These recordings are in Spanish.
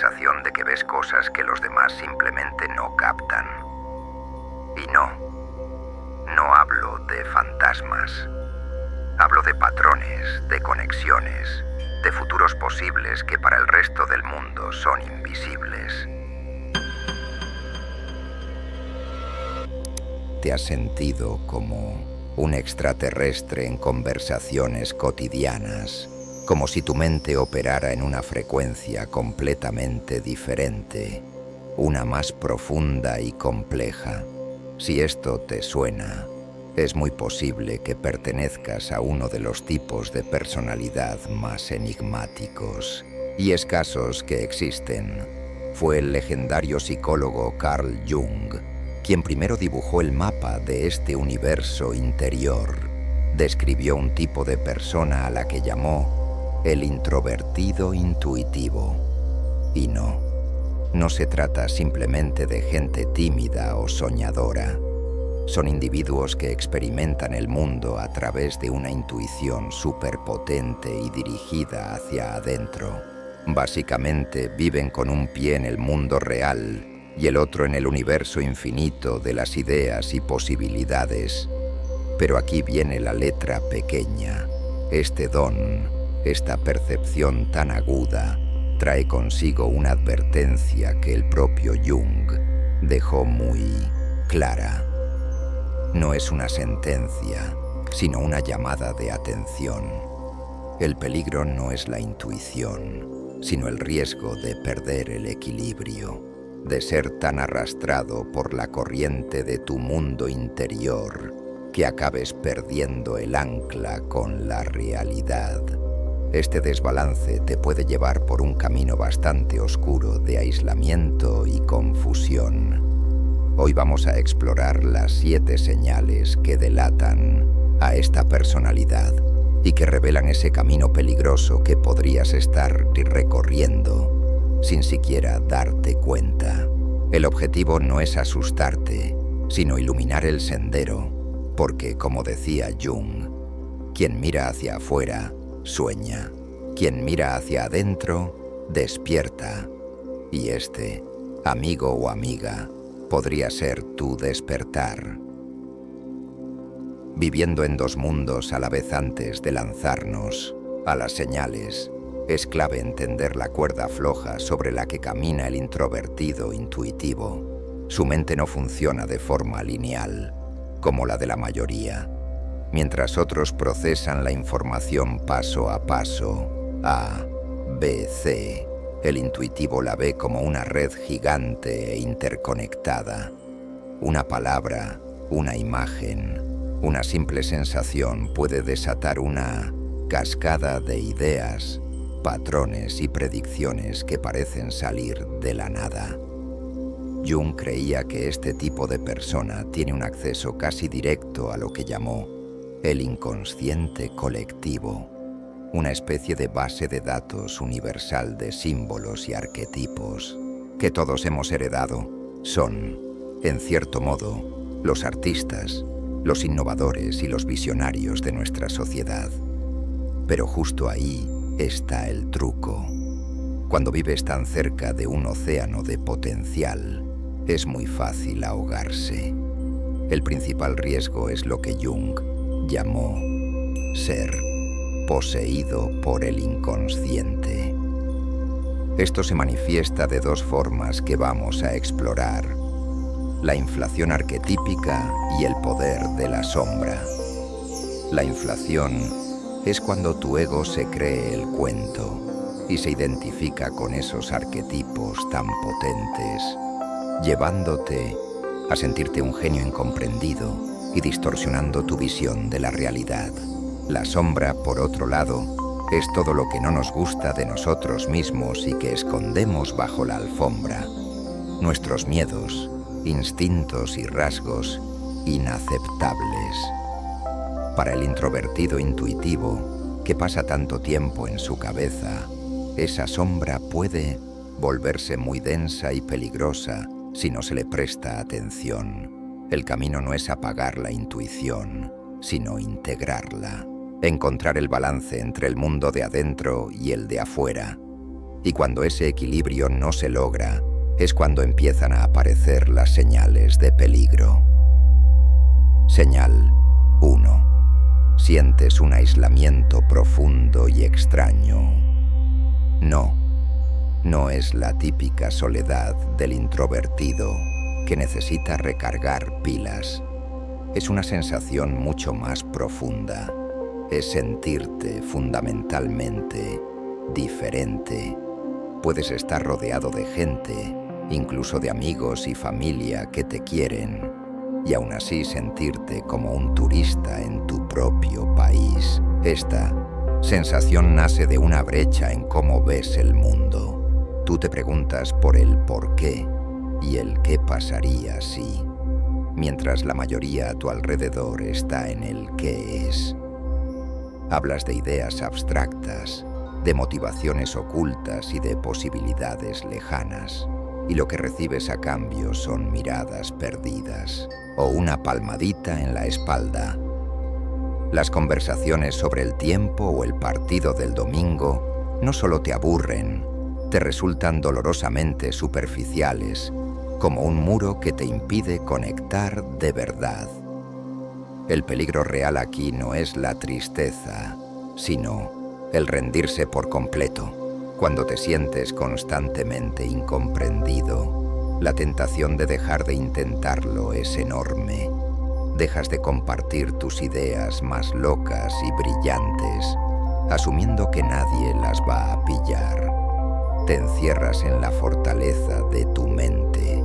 sensación de que ves cosas que los demás simplemente no captan. Y no hablo de fantasmas. Hablo de patrones, de conexiones, de futuros posibles que para el resto del mundo son invisibles. ¿Te has sentido como un extraterrestre en conversaciones cotidianas? Como si tu mente operara en una frecuencia completamente diferente, una más profunda y compleja. Si esto te suena, es muy posible que pertenezcas a uno de los tipos de personalidad más enigmáticos y escasos que existen. Fue el legendario psicólogo Carl Jung quien primero dibujó el mapa de este universo interior. Describió un tipo de persona a la que llamó el introvertido intuitivo. Y no se trata simplemente de gente tímida o soñadora. Son individuos que experimentan el mundo a través de una intuición superpotente y dirigida hacia adentro. Básicamente viven con un pie en el mundo real y el otro en el universo infinito de las ideas y posibilidades. Pero aquí viene la letra pequeña. Este don, esta percepción tan aguda, trae consigo una advertencia que el propio Jung dejó muy clara. No es una sentencia, sino una llamada de atención. El peligro no es la intuición, sino el riesgo de perder el equilibrio, de ser tan arrastrado por la corriente de tu mundo interior que acabes perdiendo el ancla con la realidad. Este desbalance te puede llevar por un camino bastante oscuro de aislamiento y confusión. Hoy vamos a explorar las 7 señales que delatan a esta personalidad y que revelan ese camino peligroso que podrías estar recorriendo sin siquiera darte cuenta. El objetivo no es asustarte, sino iluminar el sendero, porque, como decía Jung, quien mira hacia afuera, sueña. Quien mira hacia adentro, despierta. Y este, amigo o amiga, podría ser tu despertar. Viviendo en 2 mundos a la vez antes de lanzarnos a las señales, es clave entender la cuerda floja sobre la que camina el introvertido intuitivo. Su mente no funciona de forma lineal, como la de la mayoría. Mientras otros procesan la información paso a paso, A, B, C, el intuitivo la ve como una red gigante e interconectada. Una palabra, una imagen, una simple sensación puede desatar una cascada de ideas, patrones y predicciones que parecen salir de la nada. Jung creía que este tipo de persona tiene un acceso casi directo a lo que llamó el inconsciente colectivo, una especie de base de datos universal de símbolos y arquetipos que todos hemos heredado. Son, en cierto modo, los artistas, los innovadores y los visionarios de nuestra sociedad. Pero justo ahí está el truco. Cuando vives tan cerca de un océano de potencial, es muy fácil ahogarse. El principal riesgo es lo que Jung llamó ser poseído por el inconsciente. Esto se manifiesta de 2 formas que vamos a explorar: la inflación arquetípica y el poder de la sombra. La inflación es cuando tu ego se cree el cuento y se identifica con esos arquetipos tan potentes, llevándote a sentirte un genio incomprendido y distorsionando tu visión de la realidad. La sombra, por otro lado, es todo lo que no nos gusta de nosotros mismos y que escondemos bajo la alfombra. Nuestros miedos, instintos y rasgos inaceptables. Para el introvertido intuitivo, que pasa tanto tiempo en su cabeza, esa sombra puede volverse muy densa y peligrosa si no se le presta atención. El camino no es apagar la intuición, sino integrarla, encontrar el balance entre el mundo de adentro y el de afuera. Y cuando ese equilibrio no se logra, es cuando empiezan a aparecer las señales de peligro. Señal 1. Sientes un aislamiento profundo y extraño. No es la típica soledad del introvertido que necesita recargar pilas. Es una sensación mucho más profunda. Es sentirte fundamentalmente diferente. Puedes estar rodeado de gente, incluso de amigos y familia que te quieren, y aún así sentirte como un turista en tu propio país. Esta sensación nace de una brecha en cómo ves el mundo. Tú te preguntas por el por qué y el qué pasaría si, mientras la mayoría a tu alrededor está en el qué es. Hablas de ideas abstractas, de motivaciones ocultas y de posibilidades lejanas, y lo que recibes a cambio son miradas perdidas o una palmadita en la espalda. Las conversaciones sobre el tiempo o el partido del domingo no solo te aburren, te resultan dolorosamente superficiales, como un muro que te impide conectar de verdad. El peligro real aquí no es la tristeza, sino el rendirse por completo. Cuando te sientes constantemente incomprendido, la tentación de dejar de intentarlo es enorme. Dejas de compartir tus ideas más locas y brillantes, asumiendo que nadie las va a pillar. Te encierras en la fortaleza de tu mente,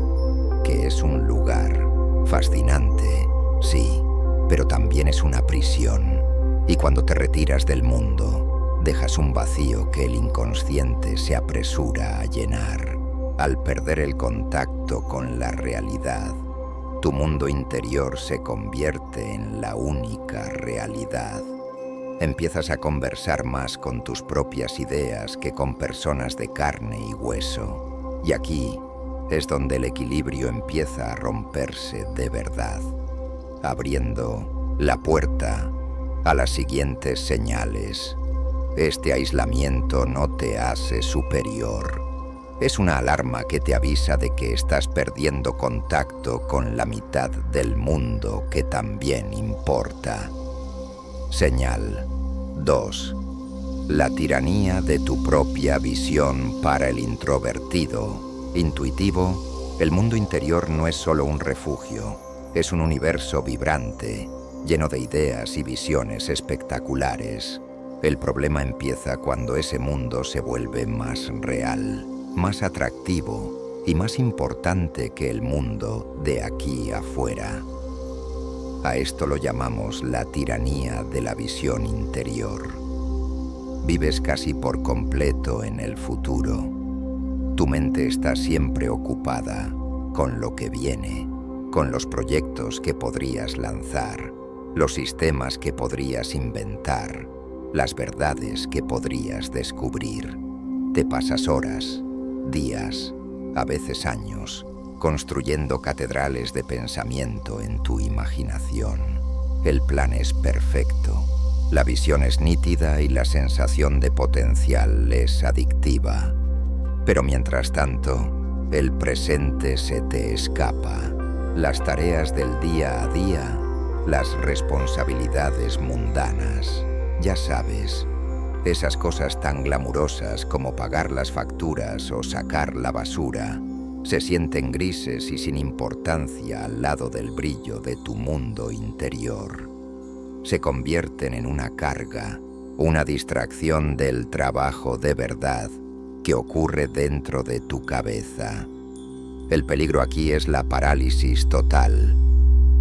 que es un lugar fascinante, sí, pero también es una prisión. Y cuando te retiras del mundo, dejas un vacío que el inconsciente se apresura a llenar. Al perder el contacto con la realidad, tu mundo interior se convierte en la única realidad. Empiezas a conversar más con tus propias ideas que con personas de carne y hueso. Y aquí es donde el equilibrio empieza a romperse de verdad, abriendo la puerta a las siguientes señales. Este aislamiento no te hace superior. Es una alarma que te avisa de que estás perdiendo contacto con la mitad del mundo que también importa. Señal 2. La tiranía de tu propia visión. Para el introvertido intuitivo, el mundo interior no es solo un refugio, es un universo vibrante, lleno de ideas y visiones espectaculares. El problema empieza cuando ese mundo se vuelve más real, más atractivo y más importante que el mundo de aquí afuera. A esto lo llamamos la tiranía de la visión interior. Vives casi por completo en el futuro. Tu mente está siempre ocupada con lo que viene, con los proyectos que podrías lanzar, los sistemas que podrías inventar, las verdades que podrías descubrir. Te pasas horas, días, a veces años, construyendo catedrales de pensamiento en tu imaginación. El plan es perfecto, la visión es nítida y la sensación de potencial es adictiva. Pero mientras tanto, el presente se te escapa. Las tareas del día a día, las responsabilidades mundanas, ya sabes, esas cosas tan glamurosas como pagar las facturas o sacar la basura, se sienten grises y sin importancia al lado del brillo de tu mundo interior. Se convierten en una carga, una distracción del trabajo de verdad que ocurre dentro de tu cabeza. El peligro aquí es la parálisis total.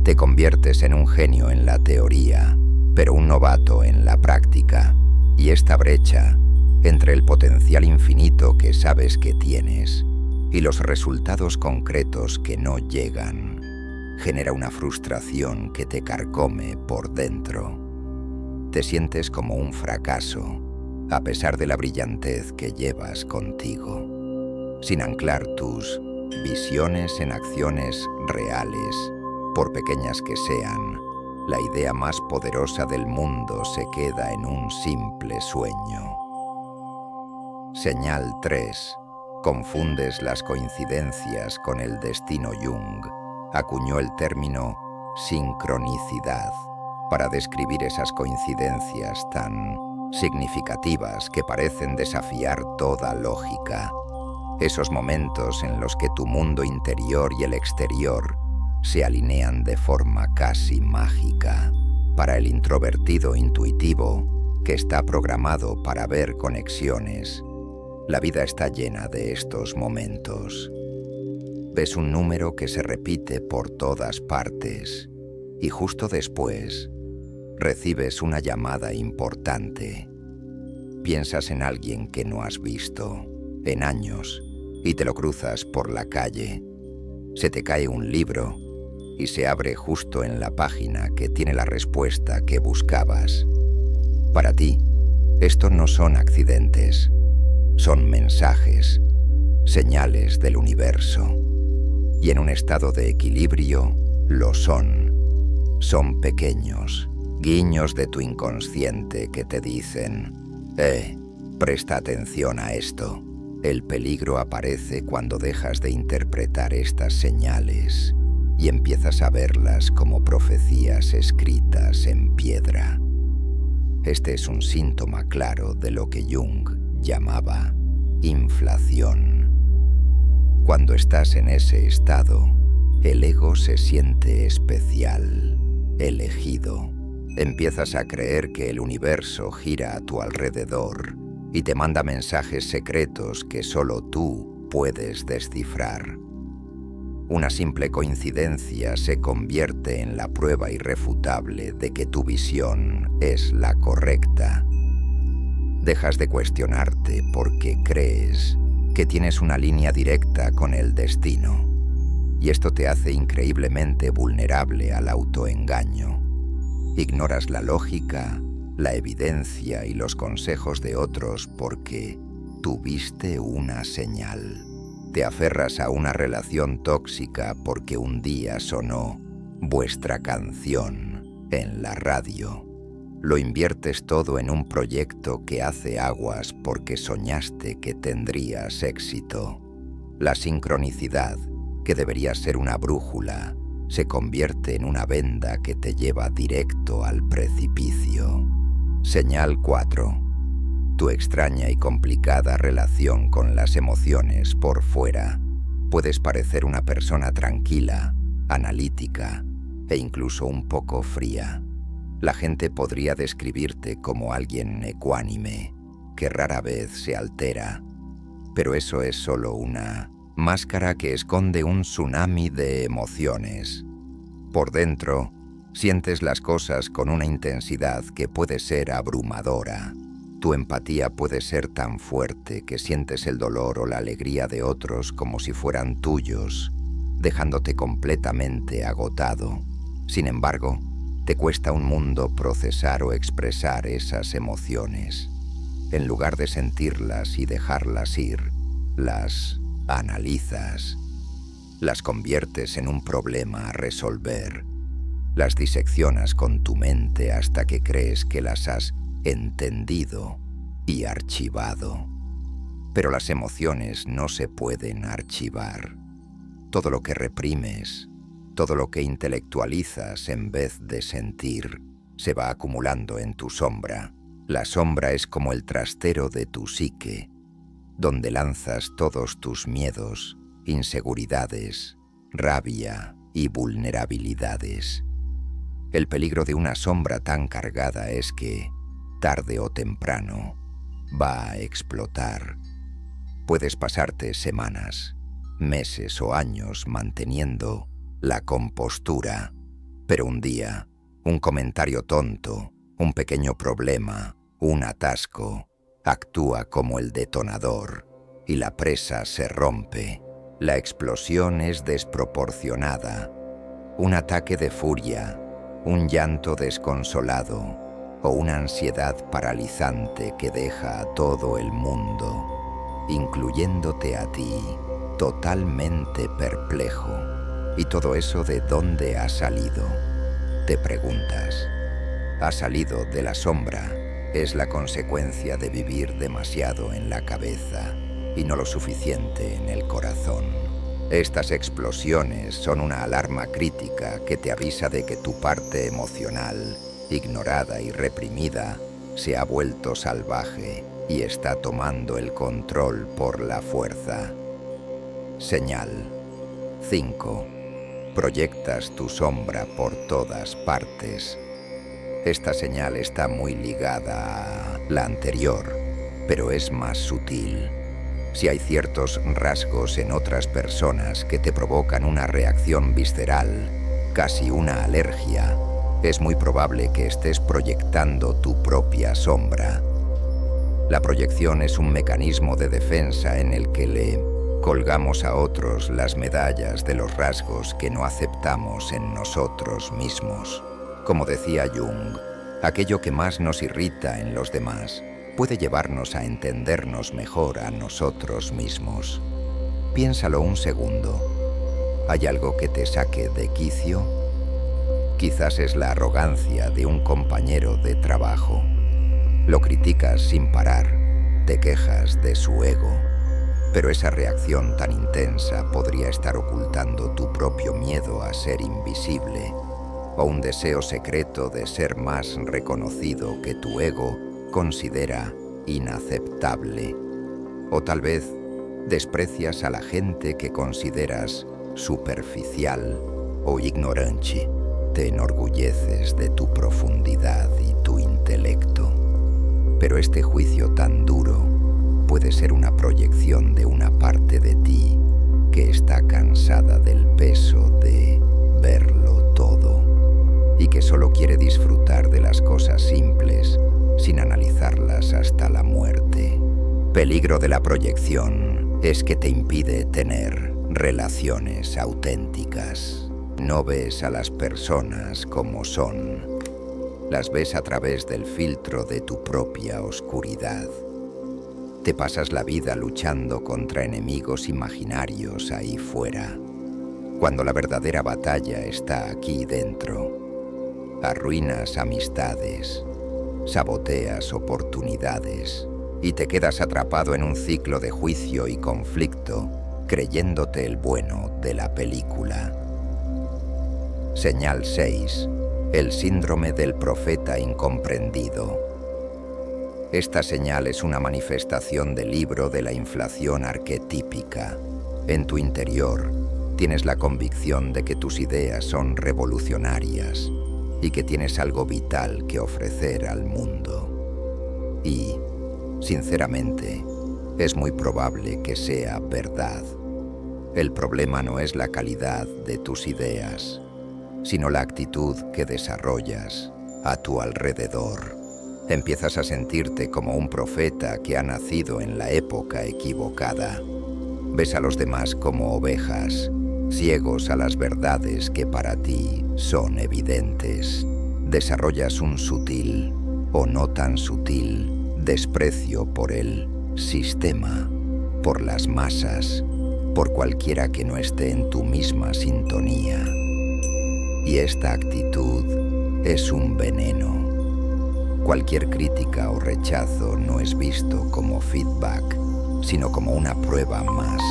Te conviertes en un genio en la teoría, pero un novato en la práctica. Y esta brecha entre el potencial infinito que sabes que tienes y los resultados concretos que no llegan, genera una frustración que te carcome por dentro. Te sientes como un fracaso, a pesar de la brillantez que llevas contigo. Sin anclar tus visiones en acciones reales, por pequeñas que sean, la idea más poderosa del mundo se queda en un simple sueño. Señal 3. Confundes las coincidencias con el destino. Jung acuñó el término sincronicidad para describir esas coincidencias tan significativas que parecen desafiar toda lógica. Esos momentos en los que tu mundo interior y el exterior se alinean de forma casi mágica. Para el introvertido intuitivo, que está programado para ver conexiones, la vida está llena de estos momentos. Ves un número que se repite por todas partes y justo después recibes una llamada importante. Piensas en alguien que no has visto en años y te lo cruzas por la calle. Se te cae un libro y se abre justo en la página que tiene la respuesta que buscabas. Para ti, esto no son accidentes, son mensajes, señales del universo. Y en un estado de equilibrio, lo son. Son pequeños guiños de tu inconsciente que te dicen: presta atención a esto. El peligro aparece cuando dejas de interpretar estas señales y empiezas a verlas como profecías escritas en piedra. Este es un síntoma claro de lo que Jung llamaba inflación. Cuando estás en ese estado, el ego se siente especial, elegido. Empiezas a creer que el universo gira a tu alrededor y te manda mensajes secretos que solo tú puedes descifrar. Una simple coincidencia se convierte en la prueba irrefutable de que tu visión es la correcta. Dejas de cuestionarte porque crees que tienes una línea directa con el destino, y esto te hace increíblemente vulnerable al autoengaño. Ignoras la lógica, la evidencia y los consejos de otros porque tuviste una señal. Te aferras a una relación tóxica porque un día sonó vuestra canción en la radio. Lo inviertes todo en un proyecto que hace aguas porque soñaste que tendrías éxito. La sincronicidad, que debería ser una brújula, se convierte en una venda que te lleva directo al precipicio. Señal 4. Tu extraña y complicada relación con las emociones por fuera. Puedes parecer una persona tranquila, analítica e incluso un poco fría. La gente podría describirte como alguien ecuánime, que rara vez se altera, pero eso es solo una máscara que esconde un tsunami de emociones. Por dentro, sientes las cosas con una intensidad que puede ser abrumadora. Tu empatía puede ser tan fuerte que sientes el dolor o la alegría de otros como si fueran tuyos, dejándote completamente agotado. Sin embargo, te cuesta un mundo procesar o expresar esas emociones. En lugar de sentirlas y dejarlas ir, las analizas, las conviertes en un problema a resolver, las diseccionas con tu mente hasta que crees que las has entendido y archivado. Pero las emociones no se pueden archivar. Todo lo que reprimes, todo lo que intelectualizas en vez de sentir, se va acumulando en tu sombra. La sombra es como el trastero de tu psique, donde lanzas todos tus miedos, inseguridades, rabia y vulnerabilidades. El peligro de una sombra tan cargada es que, tarde o temprano, va a explotar. Puedes pasarte semanas, meses o años manteniendo la compostura, pero un día, un comentario tonto, un pequeño problema, un atasco, actúa como el detonador y la presa se rompe. La explosión es desproporcionada. Un ataque de furia, un llanto desconsolado o una ansiedad paralizante que deja a todo el mundo, incluyéndote a ti, totalmente perplejo. ¿Y todo eso de dónde ha salido? Te preguntas. Ha salido de la sombra, es la consecuencia de vivir demasiado en la cabeza y no lo suficiente en el corazón. Estas explosiones son una alarma crítica que te avisa de que tu parte emocional, ignorada y reprimida, se ha vuelto salvaje y está tomando el control por la fuerza. Señal 5. Proyectas tu sombra por todas partes. Esta señal está muy ligada a la anterior, pero es más sutil. Si hay ciertos rasgos en otras personas que te provocan una reacción visceral, casi una alergia, es muy probable que estés proyectando tu propia sombra. La proyección es un mecanismo de defensa en el que le colgamos a otros las medallas de los rasgos que no aceptamos en nosotros mismos. Como decía Jung, aquello que más nos irrita en los demás puede llevarnos a entendernos mejor a nosotros mismos. Piénsalo un segundo. ¿Hay algo que te saque de quicio? Quizás es la arrogancia de un compañero de trabajo. Lo criticas sin parar, te quejas de su ego, pero esa reacción tan intensa podría estar ocultando tu propio miedo a ser invisible o un deseo secreto de ser más reconocido que tu ego considera inaceptable. O tal vez desprecias a la gente que consideras superficial o ignorante. Te enorgulleces de tu profundidad y tu intelecto. Pero este juicio tan duro puede ser una proyección de una parte de ti que está cansada del peso de verlo todo y que solo quiere disfrutar de las cosas simples sin analizarlas hasta la muerte. Peligro de la proyección es que te impide tener relaciones auténticas. No ves a las personas como son. Las ves a través del filtro de tu propia oscuridad. Te pasas la vida luchando contra enemigos imaginarios ahí fuera, cuando la verdadera batalla está aquí dentro. Arruinas amistades, saboteas oportunidades y te quedas atrapado en un ciclo de juicio y conflicto, creyéndote el bueno de la película. Señal 6. El síndrome del profeta incomprendido. Esta señal es una manifestación del libro de la inflación arquetípica. En tu interior tienes la convicción de que tus ideas son revolucionarias y que tienes algo vital que ofrecer al mundo. Y, sinceramente, es muy probable que sea verdad. El problema no es la calidad de tus ideas, sino la actitud que desarrollas a tu alrededor. Empiezas a sentirte como un profeta que ha nacido en la época equivocada. Ves a los demás como ovejas, ciegos a las verdades que para ti son evidentes. Desarrollas un sutil, o no tan sutil, desprecio por el sistema, por las masas, por cualquiera que no esté en tu misma sintonía. Y esta actitud es un veneno. Cualquier crítica o rechazo no es visto como feedback, sino como una prueba más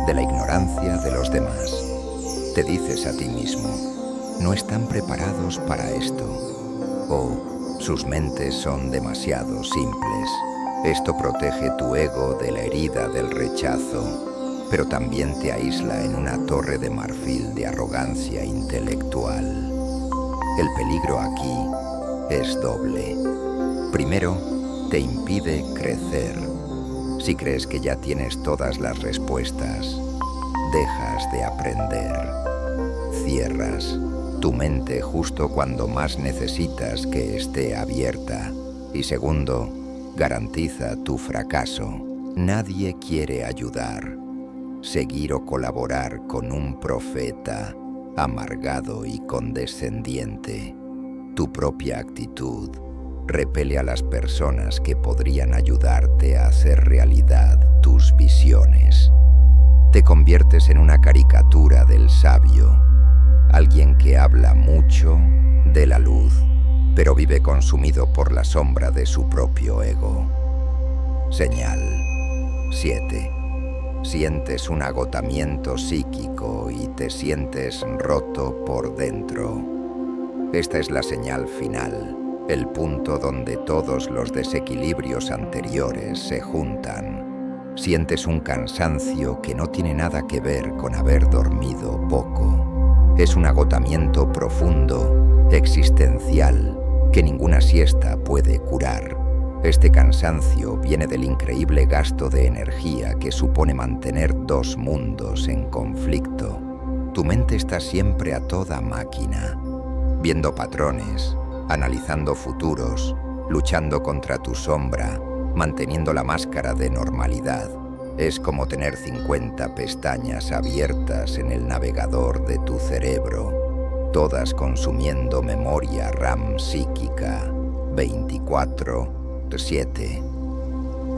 de la ignorancia de los demás. Te dices a ti mismo, no están preparados para esto, o sus mentes son demasiado simples. Esto protege tu ego de la herida del rechazo, pero también te aísla en una torre de marfil de arrogancia intelectual. El peligro aquí es doble. Primero, te impide crecer. Si crees que ya tienes todas las respuestas, dejas de aprender. Cierras tu mente justo cuando más necesitas que esté abierta. Y segundo, garantiza tu fracaso. Nadie quiere ayudar, seguir o colaborar con un profeta amargado y condescendiente. Tu propia actitud repele a las personas que podrían ayudarte a hacer realidad tus visiones. Te conviertes en una caricatura del sabio, alguien que habla mucho de la luz, pero vive consumido por la sombra de su propio ego. Señal 7. Sientes un agotamiento psíquico y te sientes roto por dentro. Esta es la señal final, el punto donde todos los desequilibrios anteriores se juntan. Sientes un cansancio que no tiene nada que ver con haber dormido poco. Es un agotamiento profundo, existencial, que ninguna siesta puede curar. Este cansancio viene del increíble gasto de energía que supone mantener dos mundos en conflicto. Tu mente está siempre a toda máquina, viendo patrones, analizando futuros, luchando contra tu sombra, manteniendo la máscara de normalidad. Es como tener 50 pestañas abiertas en el navegador de tu cerebro, todas consumiendo memoria RAM psíquica 24/7.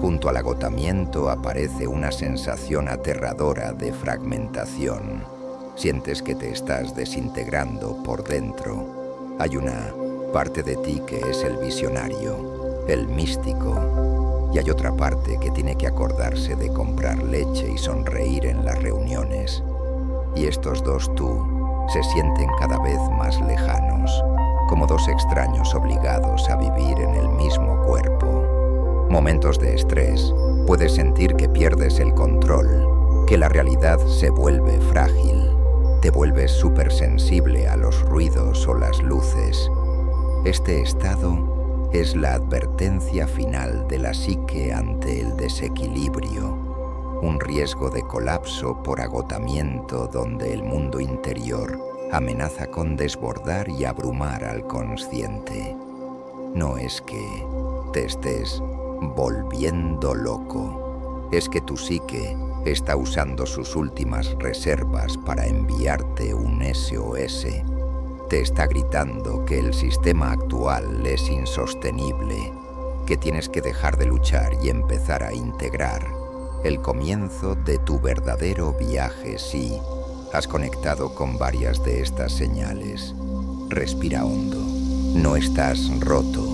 Junto al agotamiento aparece una sensación aterradora de fragmentación. Sientes que te estás desintegrando por dentro. Hay una parte de ti que es el visionario, el místico, y hay otra parte que tiene que acordarse de comprar leche y sonreír en las reuniones. Y estos dos tú se sienten cada vez más lejanos, como dos extraños obligados a vivir en el mismo cuerpo. Momentos de estrés, puedes sentir que pierdes el control, que la realidad se vuelve frágil. Te vuelves supersensible a los ruidos o las luces. Este estado es la advertencia final de la psique ante el desequilibrio, un riesgo de colapso por agotamiento donde el mundo interior amenaza con desbordar y abrumar al consciente. No es que te estés volviendo loco, es que tu psique está usando sus últimas reservas para enviarte un SOS. Te está gritando que el sistema actual es insostenible, que tienes que dejar de luchar y empezar a integrar. El comienzo de tu verdadero viaje, sí. Has conectado con varias de estas señales. Respira hondo. No estás roto,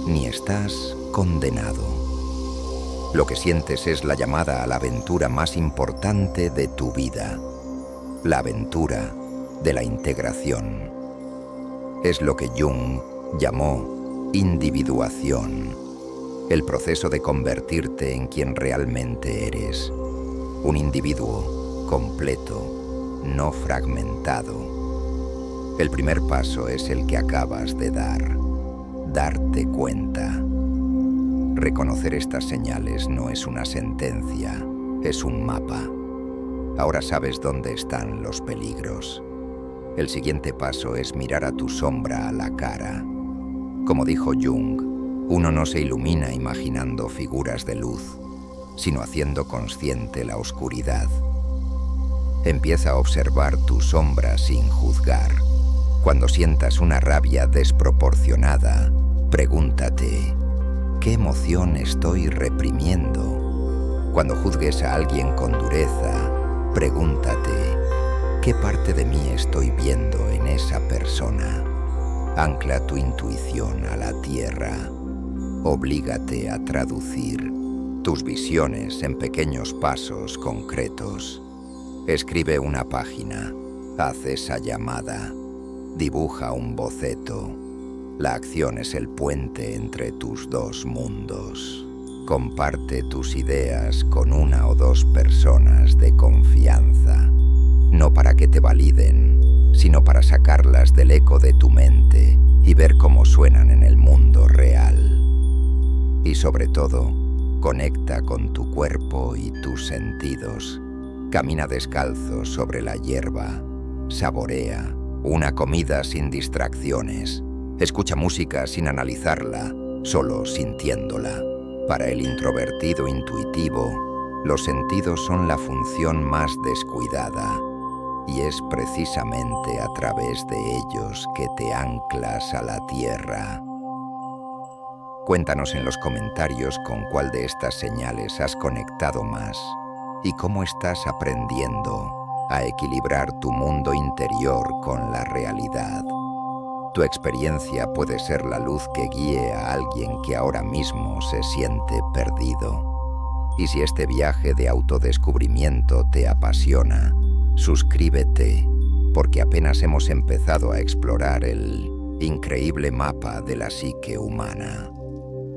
ni estás condenado. Lo que sientes es la llamada a la aventura más importante de tu vida. La aventura de la integración. Es lo que Jung llamó individuación. El proceso de convertirte en quien realmente eres. Un individuo completo, no fragmentado. El primer paso es el que acabas de dar. Darte cuenta. Reconocer estas señales no es una sentencia, es un mapa. Ahora sabes dónde están los peligros. El siguiente paso es mirar a tu sombra a la cara. Como dijo Jung, uno no se ilumina imaginando figuras de luz, sino haciendo consciente la oscuridad. Empieza a observar tu sombra sin juzgar. Cuando sientas una rabia desproporcionada, pregúntate, ¿qué emoción estoy reprimiendo? Cuando juzgues a alguien con dureza, pregúntate, ¿qué parte de mí estoy viendo en esa persona? Ancla tu intuición a la tierra. Oblígate a traducir tus visiones en pequeños pasos concretos. Escribe una página, haz esa llamada, dibuja un boceto. La acción es el puente entre tus dos mundos. Comparte tus ideas con una o dos personas de confianza, no para que te validen, sino para sacarlas del eco de tu mente y ver cómo suenan en el mundo real. Y sobre todo, conecta con tu cuerpo y tus sentidos. Camina descalzo sobre la hierba, saborea una comida sin distracciones. Escucha música sin analizarla, solo sintiéndola. Para el introvertido intuitivo, los sentidos son la función más descuidada, y es precisamente a través de ellos que te anclas a la tierra. Cuéntanos en los comentarios con cuál de estas señales has conectado más y cómo estás aprendiendo a equilibrar tu mundo interior con la realidad. Tu experiencia puede ser la luz que guíe a alguien que ahora mismo se siente perdido. Y si este viaje de autodescubrimiento te apasiona, suscríbete, porque apenas hemos empezado a explorar el increíble mapa de la psique humana.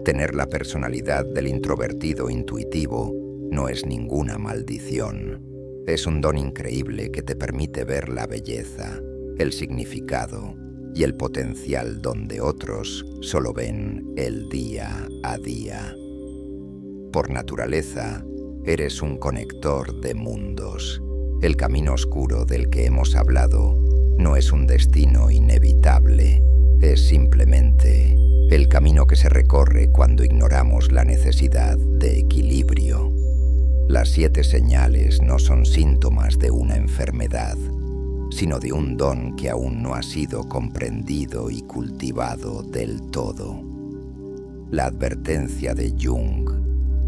Tener la personalidad del introvertido intuitivo no es ninguna maldición. Es un don increíble que te permite ver la belleza, el significado y el potencial donde otros solo ven el día a día. Por naturaleza, eres un conector de mundos. El camino oscuro del que hemos hablado no es un destino inevitable, es simplemente el camino que se recorre cuando ignoramos la necesidad de equilibrio. Las 7 señales no son síntomas de una enfermedad, sino de un don que aún no ha sido comprendido y cultivado del todo. La advertencia de Jung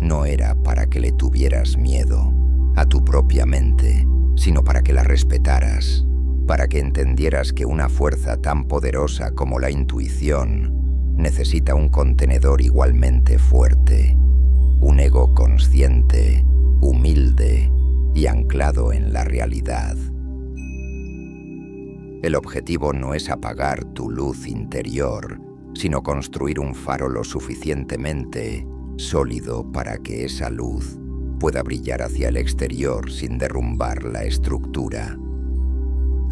no era para que le tuvieras miedo a tu propia mente, sino para que la respetaras, para que entendieras que una fuerza tan poderosa como la intuición necesita un contenedor igualmente fuerte, un ego consciente, humilde y anclado en la realidad. El objetivo no es apagar tu luz interior, sino construir un faro lo suficientemente sólido para que esa luz pueda brillar hacia el exterior sin derrumbar la estructura.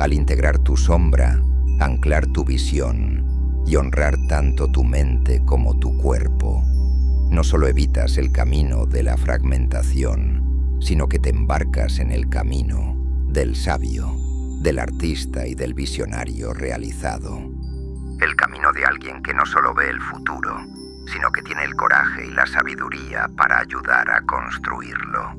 Al integrar tu sombra, anclar tu visión y honrar tanto tu mente como tu cuerpo, no solo evitas el camino de la fragmentación, sino que te embarcas en el camino del sabio, del artista y del visionario realizado. El camino de alguien que no solo ve el futuro, sino que tiene el coraje y la sabiduría para ayudar a construirlo.